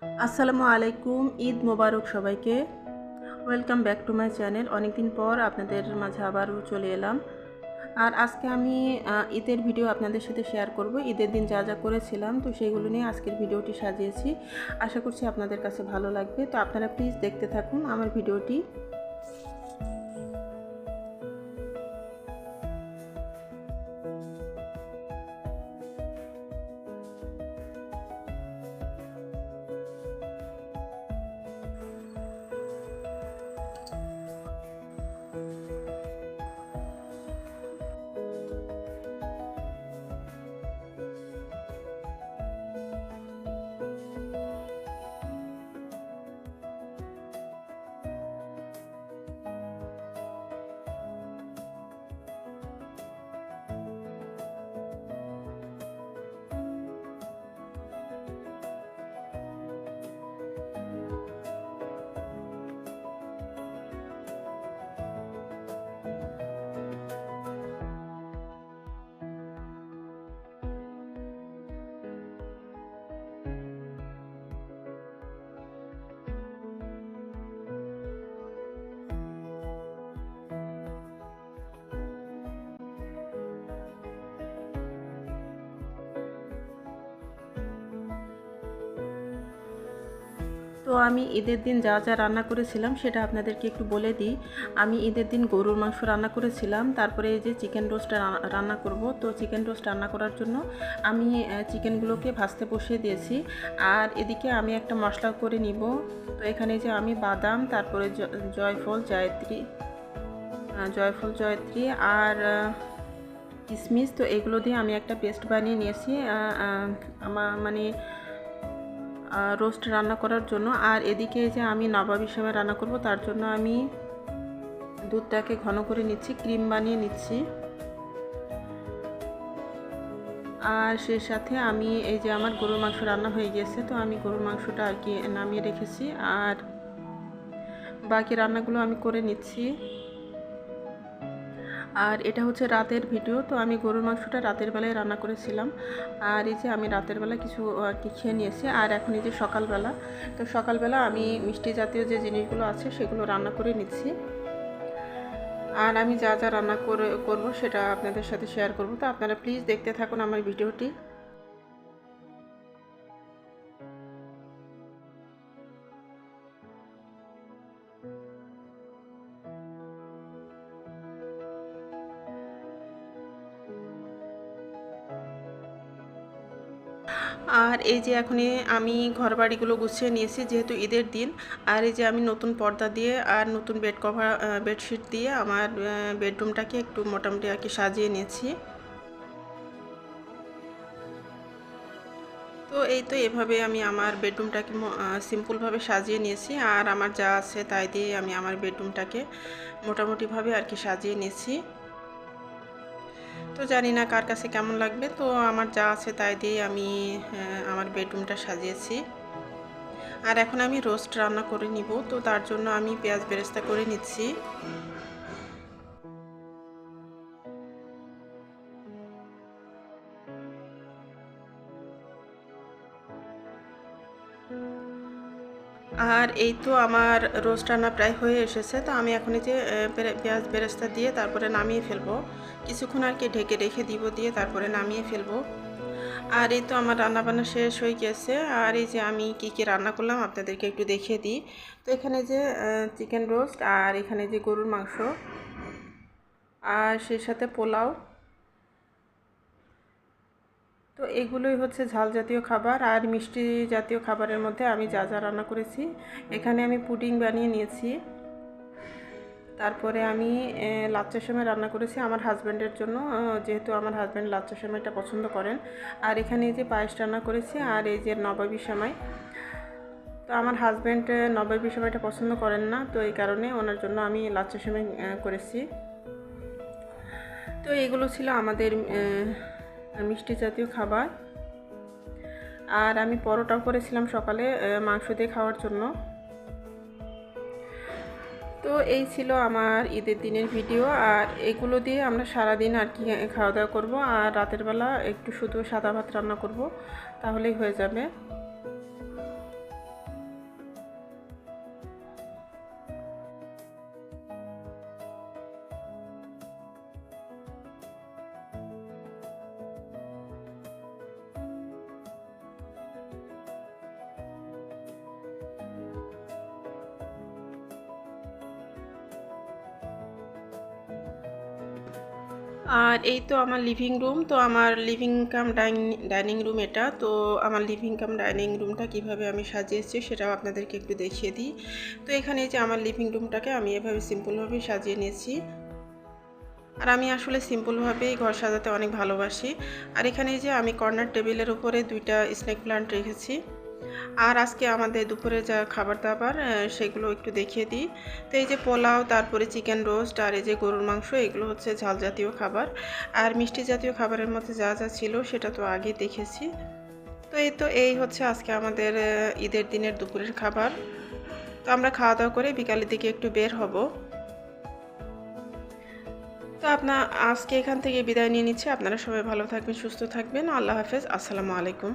আসসালামু আলাইকুম, ঈদ মোবারক সবাইকে। Welcome back to my channel. অনেকদিন পর আপনাদের মাঝে আবারও চলে এলাম। আর আজকে আমি ঈদের ভিডিও আপনাদের সাথে শেয়ার করব। ঈদের দিন যা যা করেছিলাম তো সেইগুলো নিয়ে আজকের ভিডিওটি সাজিয়েছি। আশা করছি আপনাদের কাছে ভালো লাগবে। তো আপনারা প্লিজ দেখতে থাকুন আমার ভিডিওটি। তো আমি ঈদের দিন যা যা রান্না করেছিলাম সেটা আপনাদেরকে একটু বলে দিই। আমি ঈদের দিন গরুর মাংস রান্না করেছিলাম, তারপরে এই যে চিকেন রোস্ট রান্না করব। তো চিকেন রোস্ট রান্না করার জন্য আমি চিকেনগুলোকে ভাজতে বসিয়ে দিয়েছি। আর এদিকে আমি একটা মশলা করে নিব। তো এখানে যে আমি বাদাম, তারপরে জয়ফল জয়ত্রী আর কিশমিশ, তো এগুলো দিয়ে আমি একটা পেস্ট বানিয়ে নিয়েছি আমার রোস্ট রান্না করার জন্য। আর এদিকে যে আমি নবাবী সেমাই রান্না করব, তার জন্য আমি দুধটাকে ঘন করে নিচ্ছি, ক্রিম বানিয়ে নিচ্ছি। আর সেই সাথে আমি এই যে আমার গরুর মাংস রান্না হয়ে গেছে, তো আমি গরুর মাংসটা আর কি নামিয়ে রেখেছি। আর বাকি রান্নাগুলো আমি করে নিচ্ছি। আর এটা হচ্ছে রাতের ভিডিও। তো আমি গরুর মাংসটা রাতের বেলায় রান্না করেছিলাম। আর এই যে আমি রাতের বেলা কিছু খেয়ে নিয়েছি। আর এখন এই যে সকালবেলা, তো সকালবেলা আমি মিষ্টি জাতীয় যে জিনিসগুলো আছে সেগুলো রান্না করে নিচ্ছি। আর আমি যা যা রান্না করব সেটা আপনাদের সাথে শেয়ার করব। তো আপনারা প্লিজ দেখতে থাকুন আমার ভিডিওটি। আর এই যে এখনই আমি ঘরবাড়িগুলো গুছিয়ে নিয়েছি যেহেতু ঈদের দিন। আর এই যে আমি নতুন পর্দা দিয়ে আর নতুন বেডশিট দিয়ে আমার বেডরুমটাকে একটু মোটামুটি আর কি সাজিয়ে নিয়েছি। তো এই তো এভাবে আমি আমার বেডরুমটাকে সিম্পলভাবে সাজিয়ে নিয়েছি। আর আমার যা আছে তাই দিয়ে আমি আমার বেডরুমটাকে মোটামুটিভাবে আর কি সাজিয়ে নিয়েছি। তো জানি না কার কাছে কেমন লাগবে। তো আমার যা আছে তাই দিয়ে আমি আমার বেডরুমটা সাজিয়েছি। আর এখন আমি রোস্ট রান্না করে নিব। তো তার জন্য আমি পেঁয়াজ বেরেস্তা করে নিচ্ছি। আর এই তো আমার রোস্ট রান্না প্রায় হয়ে এসেছে। তো আমি এখন এই যে পেঁয়াজ বেরেস্তা দিয়ে তারপরে নামিয়ে ফেলবো। কিছুক্ষণ আর কি ঢেকে রেখে দিব, দিয়ে তারপরে নামিয়ে ফেলবো। আর এই তো আমার রান্নাবান্না শেষ হয়ে গেছে। আর এই যে আমি কি কি রান্না করলাম আপনাদেরকে একটু দেখিয়ে দিই। তো এখানে যে চিকেন রোস্ট, আর এখানে যে গরুর মাংস, আর সেই সাথে পোলাও। তো এগুলোই হচ্ছে ঝাল জাতীয় খাবার। আর মিষ্টি জাতীয় খাবারের মধ্যে আমি যা যা রান্না করেছি, এখানে আমি পুডিং বানিয়ে নিয়েছি। তারপরে আমি লাচ্চা সেমাই রান্না করেছি আমার হাজব্যান্ডের জন্য, যেহেতু আমার হাজব্যান্ড লাচ্চা সেমাইটা পছন্দ করেন। আর এখানে এই যে পায়েস রান্না করেছি, আর এই যে নবাবী সেমাই। তো আমার হাজব্যান্ড নবাবী সেমাইটা পছন্দ করেন না, তো এই কারণে ওনার জন্য আমি লাচ্চা সেমাই করেছি। তো এগুলো ছিল আমাদের মিষ্টি জাতীয় খাবার। আর আমি পরোটাও করেছিলাম সকালে মাংস দিয়ে খাওয়ার জন্য। তো এই ছিল আমার ঈদের দিনের ভিডিও। আর এগুলো দিয়ে আমরা সারাদিন আর কি খাওয়া দাওয়া করবো। আর রাতের বেলা একটু শুধু সাদা ভাত রান্না করব, তাহলেই হয়ে যাবে। আর এই তো আমার লিভিং রুম। তো আমার লিভিং কাম ডাইনিং রুম এটা। তো আমার লিভিং কাম ডাইনিং রুমটা কিভাবে আমি সাজিয়েছি সেটাও আপনাদেরকে একটু দেখিয়ে দিই। তো এখানে যে আমার লিভিং রুমটাকে আমি এভাবে সিম্পলভাবে সাজিয়ে নিয়েছি। আর আমি আসলে সিম্পলভাবেই ঘর সাজাতে অনেক ভালোবাসি। আর এখানে যে আমি কর্নার টেবিলের উপরে 2টা স্নেক প্লান্ট রেখেছি। আর আজকে আমাদের দুপুরে যা খাবার দাবার সেগুলো একটু দেখিয়ে দিই। তো এই যে পোলাও, তারপরে চিকেন রোস্ট, আর এই যে গরুর মাংস, এগুলো হচ্ছে ঝাল জাতীয় খাবার। আর মিষ্টি জাতীয় খাবারের মধ্যে যা যা ছিল সেটা তো আগে দেখেছি। তো এই হচ্ছে আজকে আমাদের ঈদের দিনের দুপুরের খাবার। তো আমরা খাওয়া দাওয়া করে বিকালের দিকে একটু বের হব। তো আজকে এখান থেকে বিদায় নিয়ে নিচ্ছি। আপনারা সবাই ভালো থাকবেন, সুস্থ থাকবেন। আল্লাহ হাফেজ, আসসালামু আলাইকুম।